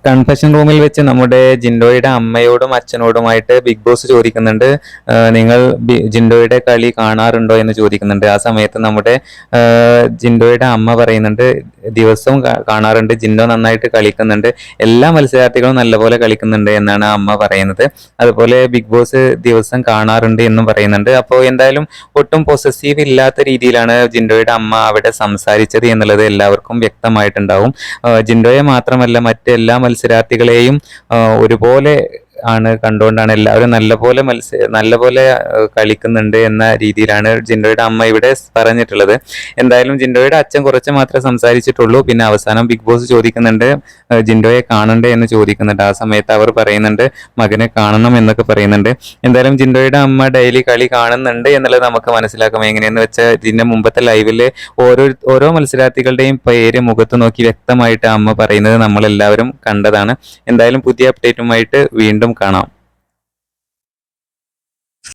Confession റൂമിൽ വെച്ച് നമ്മുടെ ജിൻഡോയുടെ അമ്മയോടും അച്ഛനോടുമായിട്ട് ബിഗ് ബോസ് ചോദിക്കുന്നുണ്ട്, നിങ്ങൾ ജിൻഡോയുടെ കളി കാണാറുണ്ടോ എന്ന് ചോദിക്കുന്നുണ്ട്. ആ സമയത്ത് നമ്മുടെ ജിൻഡോയുടെ അമ്മ പറയുന്നുണ്ട്, ദിവസവും കാണാറുണ്ട്, ജിൻഡോ നന്നായിട്ട് കളിക്കുന്നുണ്ട്, എല്ലാ മത്സരാർത്ഥികളും നല്ലപോലെ കളിക്കുന്നുണ്ട് എന്നാണ് അമ്മ പറയുന്നത്. അതുപോലെ ബിഗ് ബോസ് ദിവസം കാണാറുണ്ട് എന്നും പറയുന്നുണ്ട്. അപ്പോൾ എന്തായാലും ഒട്ടും പൊസസീവ് ഇല്ലാത്ത രീതിയിലാണ് ജിൻഡോയുടെ അമ്മ അവിടെ സംസാരിച്ചത് എന്നുള്ളത് എല്ലാവർക്കും വ്യക്തമായിട്ടുണ്ടാവും. ജിൻഡോയെ മാത്രമല്ല മറ്റെല്ലാ മത്സരാർത്ഥികളെയും ഒരുപോലെ ആണ് കണ്ടുകൊണ്ടാണ് എല്ലാവരും നല്ലപോലെ കളിക്കുന്നുണ്ട് എന്ന രീതിയിലാണ് ജിൻഡോയുടെ അമ്മ ഇവിടെ പറഞ്ഞിട്ടുള്ളത്. എന്തായാലും ജിൻഡോയുടെ അച്ഛൻ കുറച്ച് മാത്രമേ സംസാരിച്ചിട്ടുള്ളൂ. പിന്നെ അവസാനം ബിഗ് ബോസ് ചോദിക്കുന്നുണ്ട്, ജിൻഡോയെ കാണണ്ടേ എന്ന് ചോദിക്കുന്നുണ്ട്. ആ സമയത്ത് അവർ പറയുന്നുണ്ട്, മകനെ കാണണം എന്നൊക്കെ പറയുന്നുണ്ട്. എന്തായാലും ജിൻഡോയുടെ അമ്മ ഡെയിലി കളി കാണുന്നുണ്ട് എന്നുള്ളത് നമുക്ക് മനസ്സിലാക്കാം. എങ്ങനെയെന്ന് വെച്ചാൽ ഇതിന്റെ മുമ്പത്തെ ലൈവില് ഓരോ മത്സരാർത്ഥികളുടെയും പേര് മുഖത്ത് നോക്കി വ്യക്തമായിട്ട് അമ്മ പറയുന്നത് നമ്മളെല്ലാവരും കണ്ടതാണ്. എന്തായാലും പുതിയ അപ്ഡേറ്റുമായിട്ട് വീണ്ടും കാണാം.